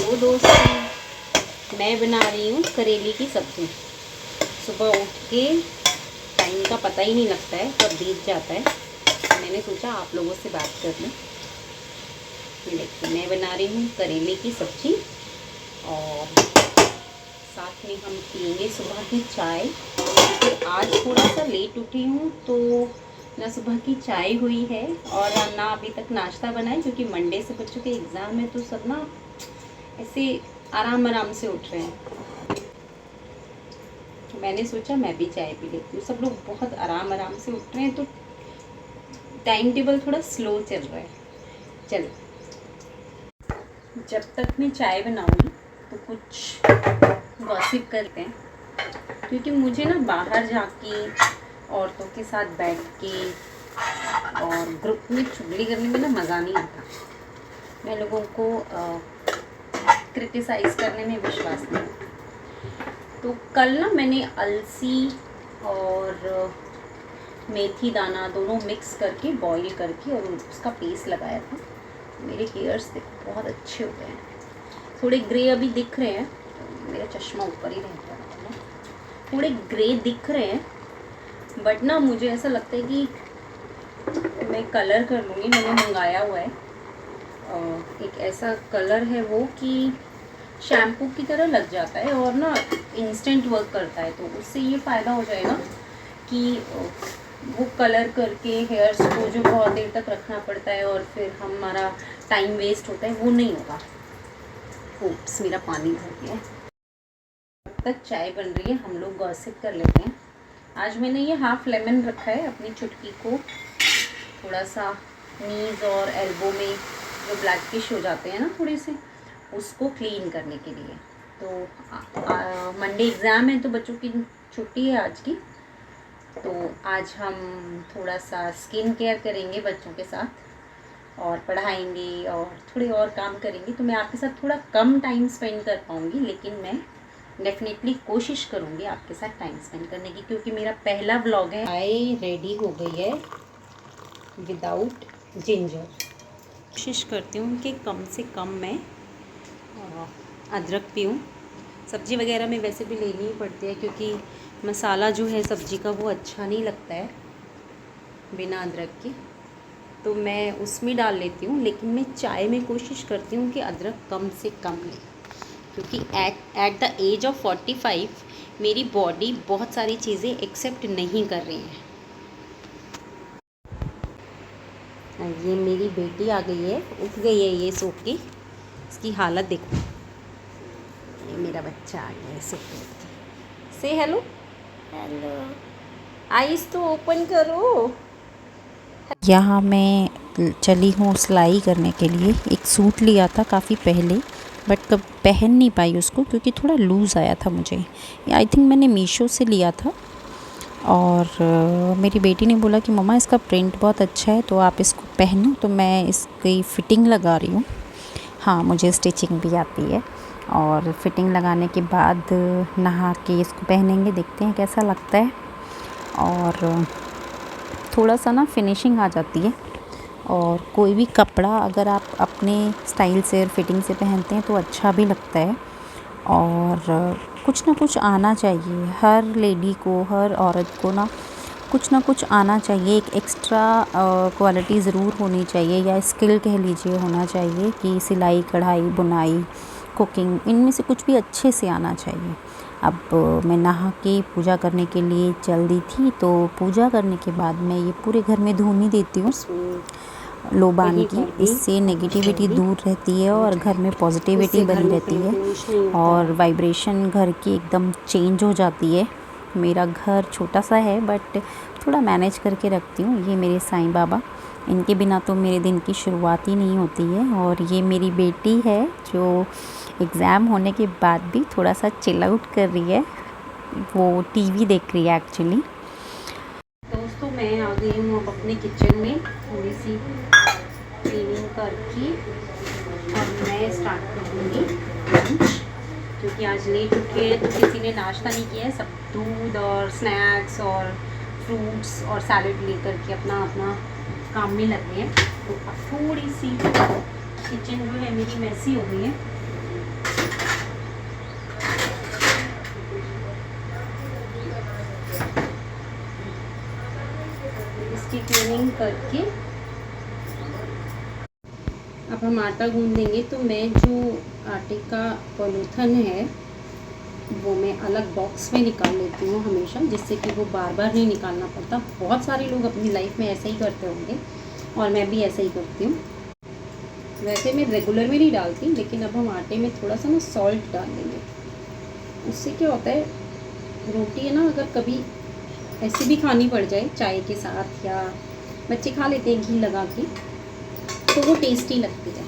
Hello दोस्तों, मैं बना रही हूँ करेले की सब्ज़ी। सुबह उठ के टाइम का पता ही नहीं लगता है, कब बीत जाता है। मैंने सोचा आप लोगों से बात कर लूँ। ये देखिए, मैं बना रही हूँ करेले की सब्ज़ी और साथ में हम पियेंगे सुबह की चाय। तो आज थोड़ा सा लेट उठी हूँ तो ना सुबह की चाय हुई है और ना अभी तक नाश्ता बना है, क्योंकि मंडे से बच्चों के एग्ज़ाम है तो सब ना ऐसे आराम से उठ रहे हैं। तो मैंने सोचा मैं भी चाय पी लेती हूँ। सब लोग बहुत आराम से उठ रहे हैं तो टाइम टेबल थोड़ा स्लो चल रहा है। चलो, जब तक मैं चाय बनाऊंगी तो कुछ गॉसिप करते हैं, क्योंकि मुझे ना बाहर जाके औरतों के साथ बैठ के और ग्रुप में चुगली करने में ना मज़ा नहीं आता। मैं लोगों को क्रिटिसाइज़ करने में विश्वास नहीं। तो कल ना मैंने अलसी और मेथी दाना दोनों मिक्स करके बॉईल करके और उसका पेस्ट लगाया था। मेरे हेयर्स देखो बहुत अच्छे हो गए हैं। थोड़े ग्रे अभी दिख रहे हैं, तो मेरा चश्मा ऊपर ही रहता है, थोड़े ग्रे दिख रहे हैं, बट ना मुझे ऐसा लगता है कि मैं कलर कर लूँगी। मैंने मंगाया हुआ है एक ऐसा कलर है वो कि शैम्पू की तरह लग जाता है और ना इंस्टेंट वर्क करता है। तो उससे ये फ़ायदा हो जाएगा कि वो कलर करके हेयर्स को जो बहुत देर तक रखना पड़ता है और फिर हमारा टाइम वेस्ट होता है, वो नहीं होगा। ओप्स, मेरा पानी भर गया है। अब तक चाय बन रही है, हम लोग गॉसिप कर लेते हैं। आज मैंने ये हाफ़ लेमन रखा है अपनी चुटकी को थोड़ा सा नीज़ और एल्बो में जो ब्लैक फिश हो जाते हैं ना थोड़े से, उसको क्लीन करने के लिए। तो मंडे एग्ज़ाम है तो बच्चों की छुट्टी है आज की। तो आज हम थोड़ा सा स्किन केयर करेंगे बच्चों के साथ और पढ़ाएंगे और थोड़े और काम करेंगे। तो मैं आपके साथ थोड़ा कम टाइम स्पेंड कर पाऊँगी, लेकिन मैं डेफिनेटली कोशिश करूँगी आपके साथ टाइम स्पेंड करने की, क्योंकि मेरा पहला व्लॉग है। चाय रेडी हो गई है विदाउट जिंजर। कोशिश करती हूँ कि कम से कम मैं अदरक पीऊँ। सब्ज़ी वगैरह में वैसे भी लेनी ही पड़ती है, क्योंकि मसाला जो है सब्ज़ी का वो अच्छा नहीं लगता है बिना अदरक के। तो मैं उसमें डाल लेती हूँ, लेकिन मैं चाय में कोशिश करती हूँ कि अदरक कम से कम लें, क्योंकि एट द एज ऑफ 45 मेरी बॉडी बहुत सारी चीज़ें एक्सेप्ट नहीं कर रही हैं। ये मेरी बेटी आ गई है, उठ गई है ये सो के। इसकी हालत देखो, ये मेरा बच्चा आ गया है सो के। से हेलो हेलो, आइस तो ओपन करो। यहाँ मैं चली हूँ सिलाई करने के लिए। एक सूट लिया था काफ़ी पहले, बट कब पहन नहीं पाई उसको, क्योंकि थोड़ा लूज़ आया था मुझे। आई थिंक मैंने मीशो से लिया था। और मेरी बेटी ने बोला कि मम्मा इसका प्रिंट बहुत अच्छा है तो आप इसको पहनो, तो मैं इसकी फ़िटिंग लगा रही हूँ। हाँ, मुझे स्टिचिंग भी आती है। और फिटिंग लगाने के बाद नहा के इसको पहनेंगे, देखते हैं कैसा लगता है। और थोड़ा सा ना फिनिशिंग आ जाती है। और कोई भी कपड़ा अगर आप अपने स्टाइल से और फिटिंग से पहनते हैं तो अच्छा भी लगता है। और कुछ ना कुछ आना चाहिए हर लेडी को, हर औरत को ना कुछ आना चाहिए। एक एक्स्ट्रा क्वालिटी ज़रूर होनी चाहिए, या स्किल कह लीजिए होना चाहिए, कि सिलाई कढ़ाई बुनाई कुकिंग, इनमें से कुछ भी अच्छे से आना चाहिए। अब मैं नहा के पूजा करने के लिए चल दी थी, तो पूजा करने के बाद मैं ये पूरे घर में धूनी देती हूँ लोबान की। इससे नेगेटिविटी दूर रहती है और घर में पॉजिटिविटी बनी रहती है और वाइब्रेशन घर की एकदम चेंज हो जाती है। मेरा घर छोटा सा है, बट थोड़ा मैनेज करके रखती हूँ। ये मेरे साईं बाबा, इनके बिना तो मेरे दिन की शुरुआत ही नहीं होती है। और ये मेरी बेटी है जो एग्ज़ाम होने के बाद भी थोड़ा सा चिल आउट कर रही है, वो टीवी देख रही है एक्चुअली। दोस्तों, मैं आ गई हूँ अब अपने किचन में, थोड़ी सी क्लीनिंग करके और मैं स्टार्ट कर दूँगी लंच, क्योंकि आज लेट उठे हैं तो किसी ने नाश्ता नहीं किया है। सब दूध और स्नैक्स और फ्रूट्स और सैलड लेकर के अपना अपना काम में लगे हैं। तो अब थोड़ी सी किचन जो है मेरी मैसी हो गई है, स्पूनिंग करके अब हम आटा गूंद लेंगे। तो मैं जो आटे का पॉलीथन है वो मैं अलग बॉक्स में निकाल लेती हूँ हमेशा, जिससे कि वो बार बार नहीं निकालना पड़ता। बहुत सारे लोग अपनी लाइफ में ऐसा ही करते होंगे और मैं भी ऐसा ही करती हूँ। वैसे मैं रेगुलर में नहीं डालती, लेकिन अब हम आटे में थोड़ा सा ना सॉल्ट डाल देंगे। उससे क्या होता है, रोटी है ना, अगर कभी ऐसी भी खानी पड़ जाए चाय के साथ, या बच्चे खा लेते हैं घी लगा के, तो वो टेस्टी लगती है।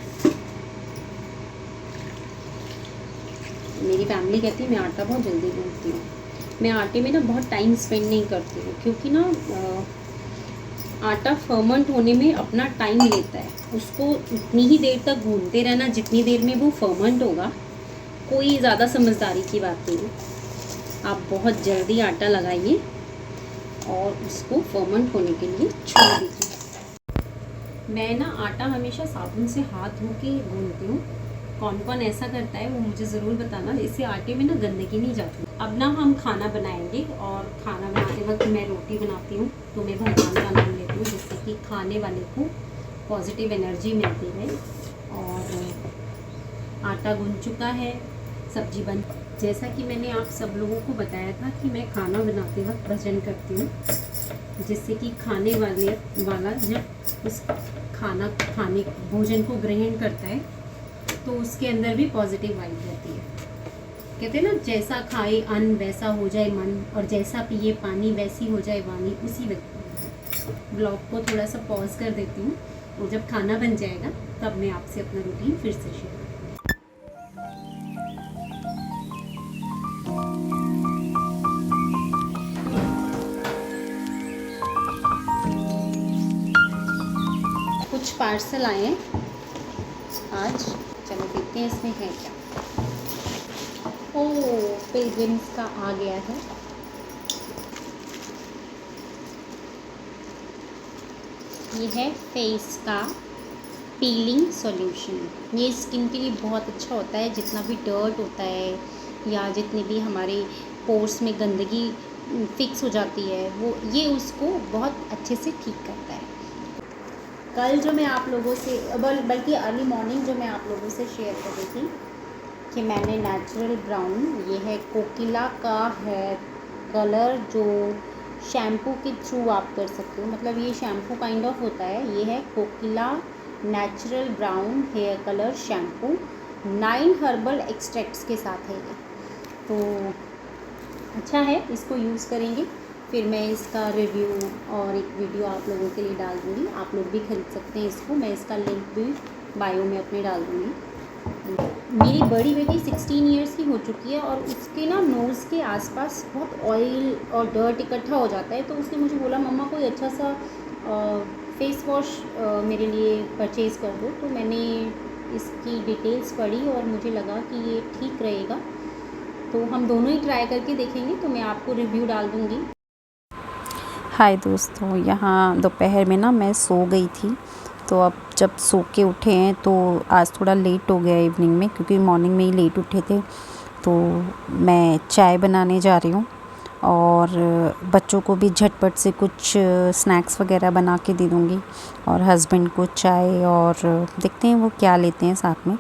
मेरी फैमिली कहती है मैं आटा बहुत जल्दी गूंथती हूँ। मैं आटे में ना बहुत टाइम स्पेंड नहीं करती हूँ, क्योंकि ना आटा फर्मेंट होने में अपना टाइम लेता है। उसको उतनी ही देर तक गूंथते रहना जितनी देर में वो फर्मेंट होगा। कोई ज़्यादा समझदारी की बात नहीं है। आप बहुत जल्दी आटा लगाइए और उसको फर्मेंट होने के लिए छोड़ दीजिए। मैं ना आटा हमेशा साबुन से हाथ धो के गूंथती हूँ। कौन कौन ऐसा करता है वो मुझे ज़रूर बताना, इससे आटे में ना गंदगी नहीं जाती। अब ना हम खाना बनाएंगे, और खाना बनाते वक्त मैं रोटी बनाती हूँ तो मैं भगवान का नाम लेती हूँ, जिससे कि खाने वाले को पॉजिटिव एनर्जी मिलती है। और आटा गूंथ चुका है, सब्जी बन। जैसा कि मैंने आप सब लोगों को बताया था कि मैं खाना बनाते वक्त भजन करती हूँ, जिससे कि खाने वाला जब उस खाने भोजन को ग्रहण करता है तो उसके अंदर भी पॉजिटिव वाइब रहती है। कहते हैं ना, जैसा खाए अन्न वैसा हो जाए मन, और जैसा पिए पानी वैसी हो जाए वाणी। उसी वक्त ब्लॉग को थोड़ा सा पॉज कर देती हूँ, और जब खाना बन जाएगा तब मैं आपसे अपना रूटीन फिर से शेयर करूँगी। कुछ पार्सल आए हैं आज, चलो देखते हैं इसमें है क्या। ओह, पिलग्रिम्स का आ गया है। ये है फेस का पीलिंग सॉल्यूशन। ये स्किन के लिए बहुत अच्छा होता है। जितना भी डर्ट होता है या जितनी भी हमारे पोर्स में गंदगी फिक्स हो जाती है, वो ये उसको बहुत अच्छे से ठीक करता है। कल जो मैं आप लोगों से बल्कि अर्ली मॉर्निंग जो मैं आप लोगों से शेयर कर रही थी कि मैंने नेचुरल ब्राउन, ये है कोकिला का है कलर, जो शैम्पू के थ्रू आप कर सकते हो। मतलब ये शैम्पू काइंड ऑफ होता है। ये है Kokila natural brown hair colour shampoo, 9 herbal extracts के साथ है ये। तो अच्छा है, इसको यूज़ करेंगे। फिर मैं इसका रिव्यू और एक वीडियो आप लोगों के लिए डाल दूँगी। आप लोग भी खरीद सकते हैं इसको। मैं इसका लिंक भी बायो में अपने डाल दूँगी। मेरी बड़ी बेटी 16 इयर्स की हो चुकी है, और उसके ना नोज़ के आसपास बहुत ऑयल और डर्ट इकट्ठा हो जाता है। तो उसने मुझे बोला, मम्मा कोई अच्छा सा फेस वॉश मेरे लिए परचेज़ कर दो। तो मैंने इसकी डिटेल्स पढ़ी और मुझे लगा कि ये ठीक रहेगा, तो हम दोनों ही ट्राई करके देखेंगे। तो मैं आपको रिव्यू डाल दूँगी। हाय दोस्तों, यहाँ दोपहर में ना मैं सो गई थी, तो अब जब सो के उठे हैं तो आज थोड़ा लेट हो गया इवनिंग में, क्योंकि मॉर्निंग में ही लेट उठे थे। तो मैं चाय बनाने जा रही हूँ, और बच्चों को भी झटपट से कुछ स्नैक्स वगैरह बना के दे दूँगी, और हस्बैंड को चाय, और देखते हैं वो क्या लेते हैं साथ में।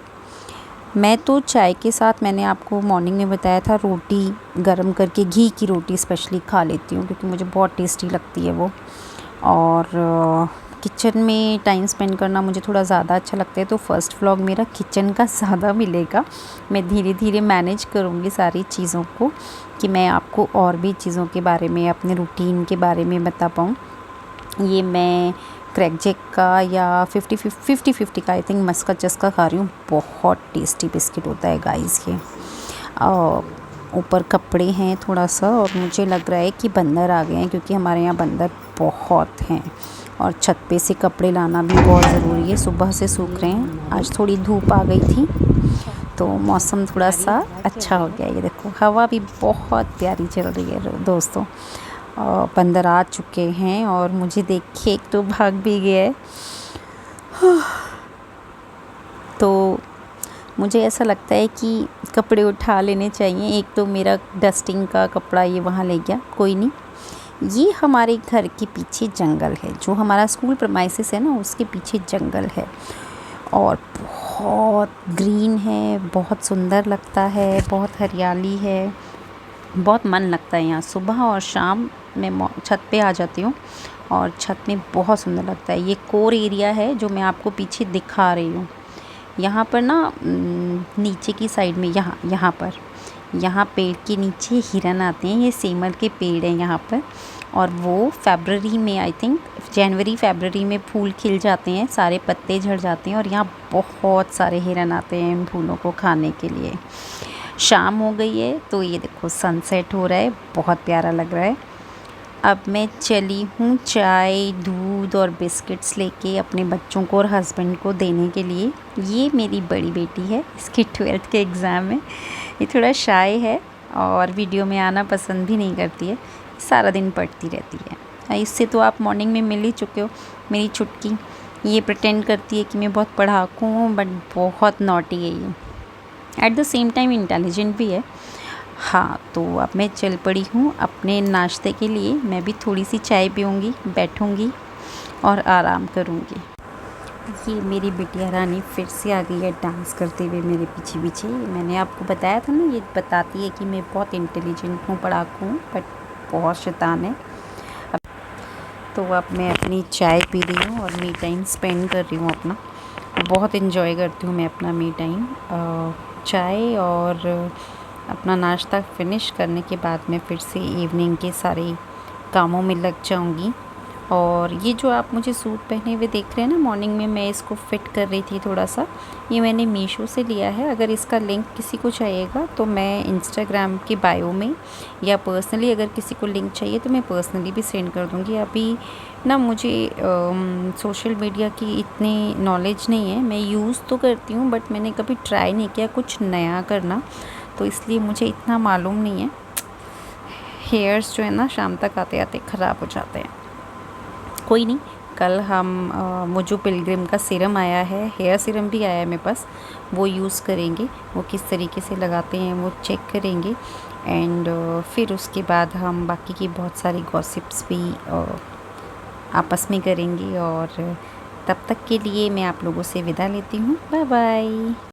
मैं तो चाय के साथ, मैंने आपको मॉर्निंग में बताया था, रोटी गरम करके घी की रोटी स्पेशली खा लेती हूँ, क्योंकि मुझे बहुत टेस्टी लगती है वो। और किचन में टाइम स्पेंड करना मुझे थोड़ा ज़्यादा अच्छा लगता है, तो फर्स्ट व्लॉग मेरा किचन का ज़्यादा मिलेगा। मैं धीरे धीरे मैनेज करूँगी सारी चीज़ों को, कि मैं आपको और भी चीज़ों के बारे में, अपने रूटीन के बारे में बता पाऊँ। ये मैं क्रैकजैक का या 50-50 का आई थिंक मस्का चस्का खा रही हूँ। बहुत टेस्टी बिस्किट होता है गाइस ये। ऊपर कपड़े हैं थोड़ा सा, और मुझे लग रहा है कि बंदर आ गए हैं, क्योंकि हमारे यहाँ बंदर बहुत हैं, और छत पे से कपड़े लाना भी बहुत ज़रूरी है। सुबह से सूख रहे हैं। आज थोड़ी धूप आ गई थी तो मौसम थोड़ा सा अच्छा हो गया। ये देखो, हवा भी बहुत प्यारी चल रही है दोस्तों। बंदर आ चुके हैं, और मुझे देख के एक तो भाग भी गया है। तो मुझे ऐसा लगता है कि कपड़े उठा लेने चाहिए। एक तो मेरा डस्टिंग का कपड़ा ये वहाँ ले गया, कोई नहीं, ये हमारे घर के पीछे जंगल है, जो हमारा स्कूल प्रमाइसिस है ना उसके पीछे जंगल है और बहुत ग्रीन है, बहुत सुंदर लगता है, बहुत हरियाली है, बहुत मन लगता है यहाँ। सुबह और शाम मैं छत पे आ जाती हूँ और छत में बहुत सुंदर लगता है। ये कोर एरिया है जो मैं आपको पीछे दिखा रही हूँ। यहाँ पर ना नीचे की साइड में यहाँ पेड़ के नीचे हिरन आते हैं। ये सेमल के पेड़ हैं यहाँ पर और वो फरवरी में आई थिंक जनवरी फरवरी में फूल खिल जाते हैं, सारे पत्ते झड़ जाते हैं और यहाँ बहुत सारे हिरन आते हैं इन फूलों को खाने के लिए। शाम हो गई है तो ये देखो सनसेट हो रहा है, बहुत प्यारा लग रहा है। अब मैं चली हूँ चाय, दूध और बिस्किट्स लेके अपने बच्चों को और हस्बैंड को देने के लिए। ये मेरी बड़ी बेटी है, इसकी 12th के एग्ज़ाम है। ये थोड़ा शाय है और वीडियो में आना पसंद भी नहीं करती है, सारा दिन पढ़ती रहती है। इससे तो आप मॉर्निंग में मिल ही चुके हो। मेरी छुटकी ये प्रिटेंड करती है कि मैं बहुत पढ़ाकू हूँ, बट बहुत नॉटी है ये। At the same time intelligent भी है। हाँ, तो अब मैं चल पड़ी हूँ अपने नाश्ते के लिए। मैं भी थोड़ी सी चाय पीऊँगी, बैठूँगी और आराम करूँगी। ये मेरी बिटिया रानी फिर से आ गई है डांस करते हुए मेरे पीछे पीछे। मैंने आपको बताया था ना, ये बताती है कि मैं बहुत इंटेलिजेंट हूँ, पढ़ाकू हूँ, बट बहुत शैतान है। तो अब मैं अपनी चाय पी रही हूँ और मी टाइम स्पेंड कर रही हूँ अपना। बहुत इन्जॉय करती हूँ मैं अपना मी टाइम। चाय और अपना नाश्ता फिनिश करने के बाद मैं फिर से इवनिंग के सारे कामों में लग जाऊंगी। और ये जो आप मुझे सूट पहने हुए देख रहे हैं ना, मॉर्निंग में मैं इसको फ़िट कर रही थी थोड़ा सा। ये मैंने मीशो से लिया है। अगर इसका लिंक किसी को चाहिएगा तो मैं इंस्टाग्राम की बायो में या पर्सनली अगर किसी को लिंक चाहिए तो मैं पर्सनली भी सेंड कर दूँगी। अभी ना मुझे सोशल मीडिया की इतनी नॉलेज नहीं है। मैं यूज़ तो करती हूँ बट मैंने कभी ट्राई नहीं किया कुछ नया करना, तो इसलिए मुझे इतना मालूम नहीं है। हेयर्स जो है ना शाम तक आते आते ख़राब हो जाते हैं। कोई नहीं, कल हम वो जो पिलग्रिम का सीरम आया है, हेयर सीरम भी आया है मेरे पास, वो यूज़ करेंगे। वो किस तरीके से लगाते हैं वो चेक करेंगे एंड फिर उसके बाद हम बाकी की बहुत सारी गॉसिप्स भी आपस में करेंगे। और तब तक के लिए मैं आप लोगों से विदा लेती हूँ। Bye bye.